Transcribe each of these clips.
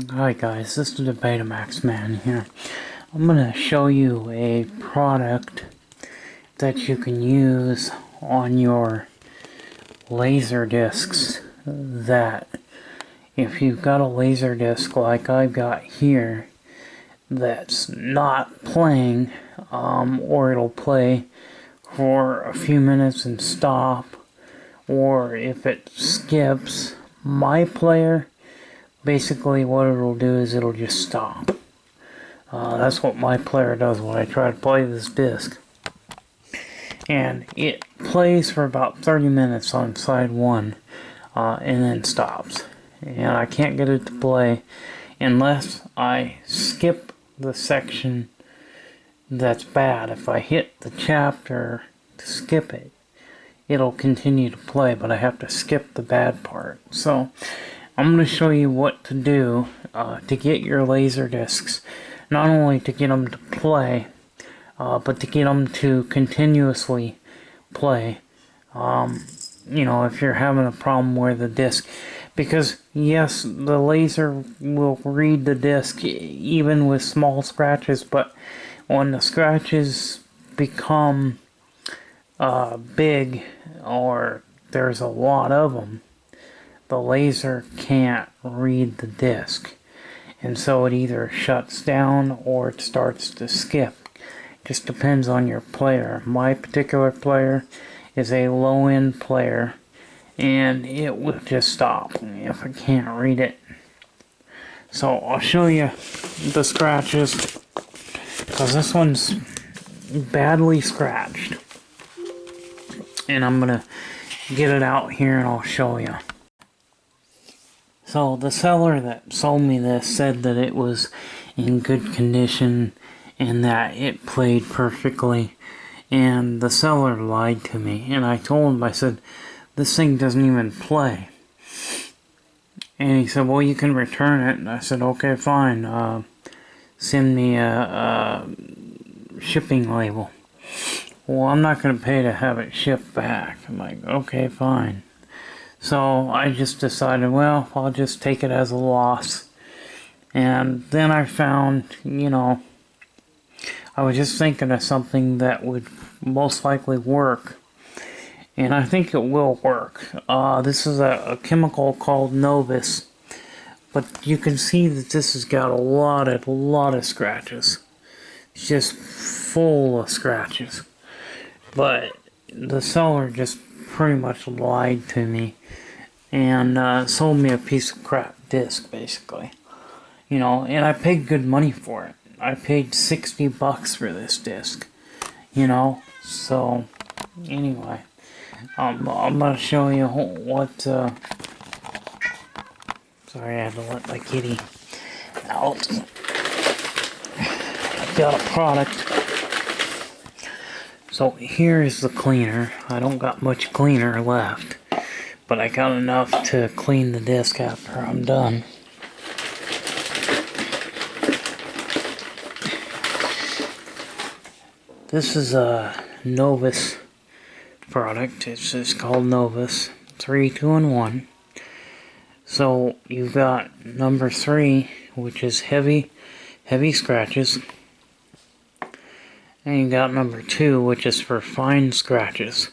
Hi guys, this is the Betamax Man here. I'm going to show you a product that you can use on your LaserDiscs that if you've got a LaserDisc like I've got here that's not playing, or it'll play for a few minutes and stop, or if it skips my player, basically what it'll do is it'll just stop. That's what my player does when I try to play this disc. And it plays for about 30 minutes on side one, and then stops. And I can't get it to play unless I skip the section that's bad. If I hit the chapter to skip it, it'll continue to play, but I have to skip the bad part. So I'm going to show you what to do to get your LaserDiscs, not only to get them to play, but to get them to continuously play. You know, if you're having a problem where the disc, because yes, the laser will read the disc even with small scratches, but when the scratches become big, or there's a lot of them, the laser can't read the disc, and so it either shuts down or it starts to skip. Just depends on your player. My particular player is a low-end player, and it will just stop if it can't read it. So I'll show you the scratches, because this one's badly scratched, and I'm gonna get it out here and I'll show you. So the seller that sold me this said that it was in good condition and that it played perfectly, and the seller lied to me. And I told him, I said, this thing doesn't even play. And he said, well, you can return it. And I said, okay, fine, send me a shipping label. Well, I'm not going to pay to have it shipped back. I'm like, okay, fine. So I just decided, well, I'll just take it as a loss. And then I found, you know, I was just thinking of something that would most likely work. And I think it will work. This is a chemical called Novus. But you can see that this has got a lot of scratches. It's just full of scratches. But the seller just pretty much lied to me and sold me a piece of crap disc, basically. You know, and I paid good money for it. I paid $60 for this disc, you know. So anyway, I'm gonna show you what sorry, I had to let my kitty out. I've got a product. So here is the cleaner. I don't got much cleaner left, but I got enough to clean the disc after I'm done. This is a Novus product. It's just called Novus 3 2-in-1. So you've got number 3, which is heavy scratches. And you got number 2, which is for fine scratches.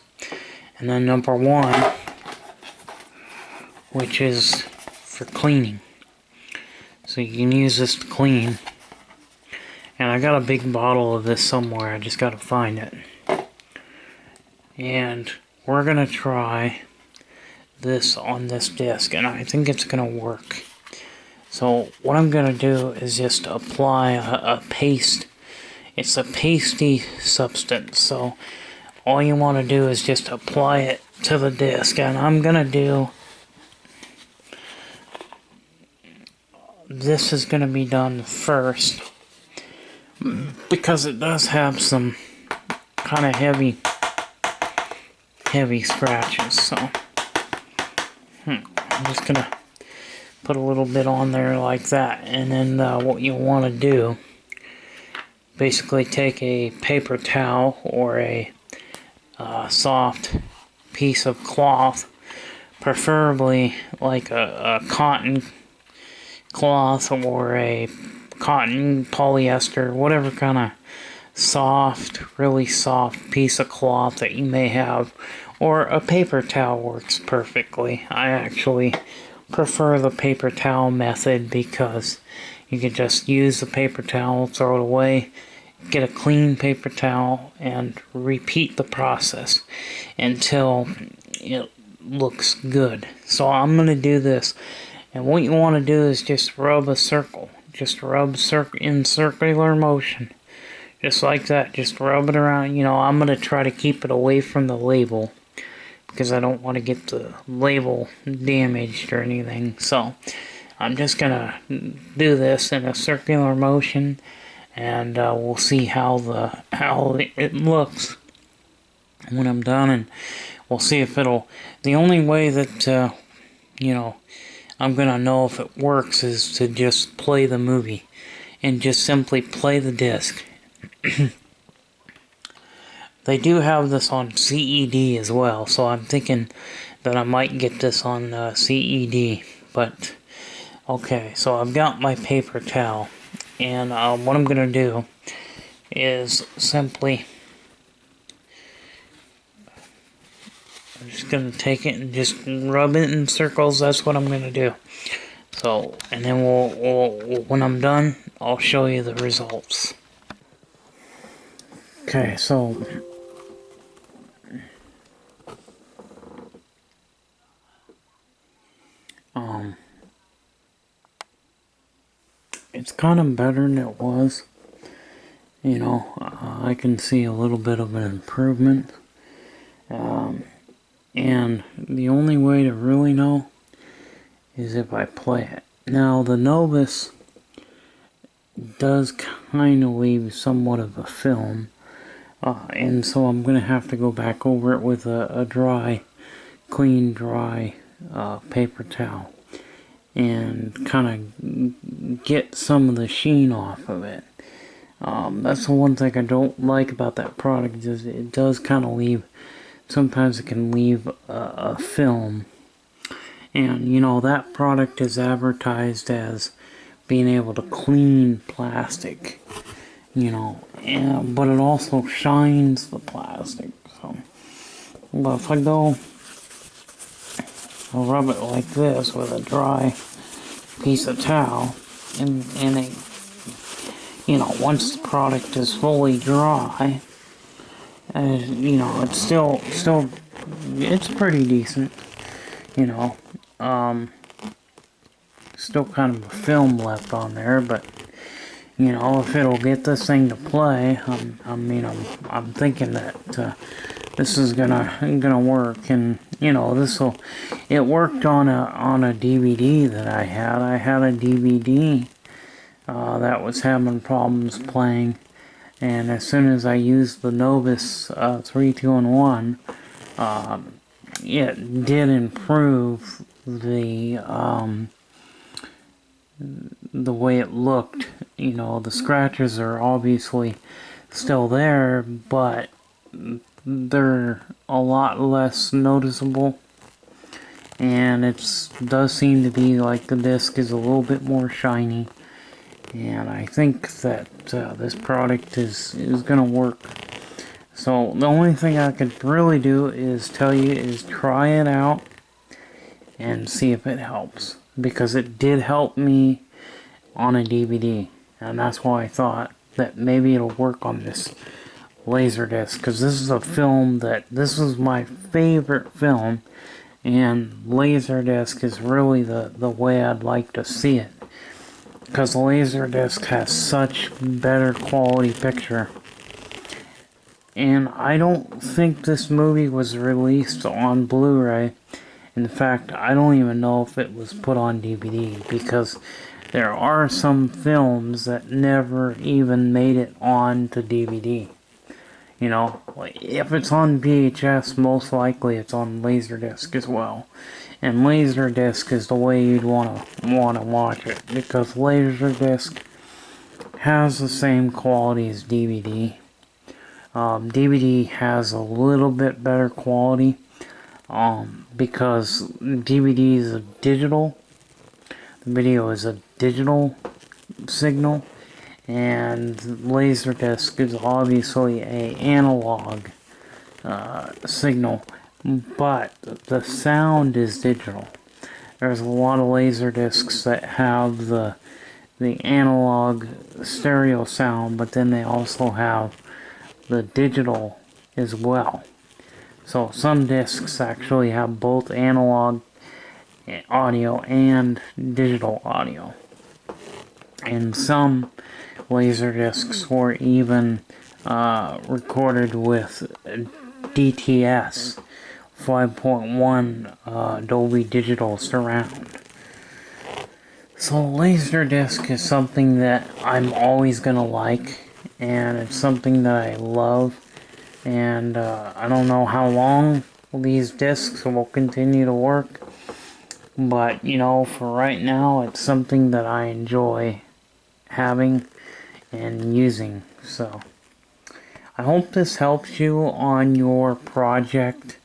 And then number 1, which is for cleaning. So you can use this to clean. And I got a big bottle of this somewhere, I just gotta find it. And we're gonna try this on this disc, and I think it's gonna work. So what I'm gonna do is just apply a paste. It's a pasty substance, so all you want to do is just apply it to the disc. And I'm gonna do, this is gonna be done first, because it does have some kind of heavy scratches. So I'm just gonna put a little bit on there like that, and then what you want to do, basically take a paper towel or a soft piece of cloth, preferably like a cotton cloth or a cotton, polyester, whatever kind of soft, really soft piece of cloth that you may have, or a paper towel works perfectly. I actually prefer the paper towel method because you can just use the paper towel, throw it away, get a clean paper towel, and repeat the process until it looks good. So I'm going to do this, and what you want to do is just rub a circle. Just rub in circular motion. Just like that. Just rub it around. You know, I'm going to try to keep it away from the label because I don't want to get the label damaged or anything. So I'm just going to do this in a circular motion, and we'll see how it looks when I'm done, and we'll see if it'll... The only way that, you know, I'm going to know if it works is to just play the movie and just simply play the disc. They do have this on CED as well, so I'm thinking that I might get this on CED. But, okay, so I've got my paper towel, and what I'm going to do is simply... I'm just going to take it and just rub it in circles. That's what I'm going to do. So, and then when I'm done, I'll show you the results. Okay, so it's kind of better than it was. You know, I can see a little bit of an improvement. And the only way to really know is if I play it. Now, the Novus does kind of leave somewhat of a film, and so I'm going to have to go back over it with a clean, dry paper towel and kind of get some of the sheen off of it. That's the one thing I don't like about that product, is it does kind of leave... Sometimes it can leave a film, and you know, that product is advertised as being able to clean plastic, you know, but it also shines the plastic. So, but if I go, I'll rub it like this with a dry piece of towel, and it, you know, once the product is fully dry, you know, it's still, it's pretty decent, you know, still kind of a film left on there, but, you know, if it'll get this thing to play, I'm thinking that, this is gonna work, and, you know, it worked on a DVD that I had a DVD, that was having problems playing. And as soon as I used the Novus 3, 2, and 1, it did improve the way it looked. You know, the scratches are obviously still there, but they're a lot less noticeable. And it does seem to be like the disc is a little bit more shiny. And I think that this product is going to work. So the only thing I could really do is tell you is try it out and see if it helps. Because it did help me on a DVD. And that's why I thought that maybe it'll work on this LaserDisc. Because this is a film this is my favorite film. And LaserDisc is really the way I'd like to see it. Because the LaserDisc has such better quality picture. And I don't think this movie was released on Blu-ray. In fact, I don't even know if it was put on DVD, because there are some films that never even made it on to DVD. You know, if it's on VHS, most likely it's on LaserDisc as well. And LaserDisc is the way you'd want to watch it, because LaserDisc has the same quality as DVD. DVD has a little bit better quality, because DVD is a digital, the video is a digital signal, and LaserDisc is obviously a analog signal, but the sound is digital. There's a lot of LaserDiscs that have the analog stereo sound, but then they also have the digital as well. So some discs actually have both analog audio and digital audio. And some LaserDiscs were even recorded with DTS 5.1 Dolby Digital Surround. So LaserDisc is something that I'm always gonna like, and it's something that I love, and I don't know how long these discs will continue to work, but you know, for right now it's something that I enjoy having and using. So I hope this helps you on your project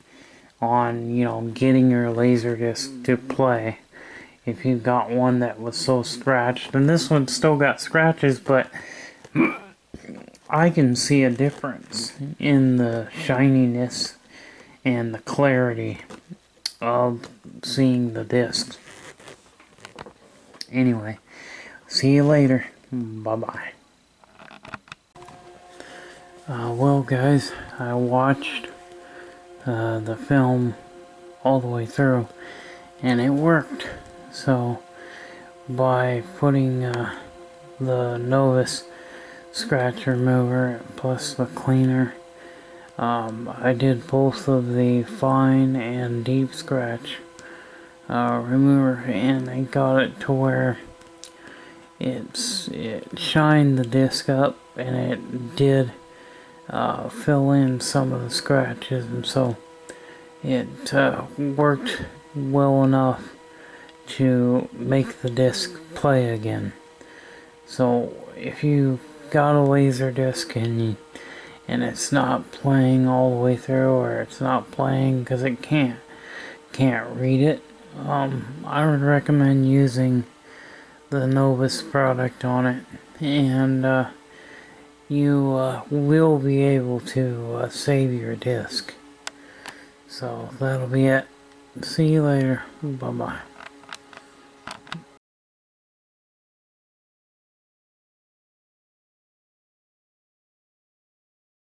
on, you know, getting your LaserDisc to play. If you've got one that was so scratched, and this one still got scratches, but I can see a difference in the shininess and the clarity of seeing the discs. Anyway, see you later. Bye-bye. Well guys, I watched the film all the way through, and it worked. So by putting the Novus scratch remover plus the cleaner, I did both of the fine and deep scratch remover, and I got it to where it shined the disc up, and it did fill in some of the scratches, and so it worked well enough to make the disc play again. So if you got a LaserDisc and it's not playing all the way through, or it's not playing because it can't read it, I would recommend using the Novus product on it, and you will be able to save your disc. So that'll be it. See you later. Bye bye.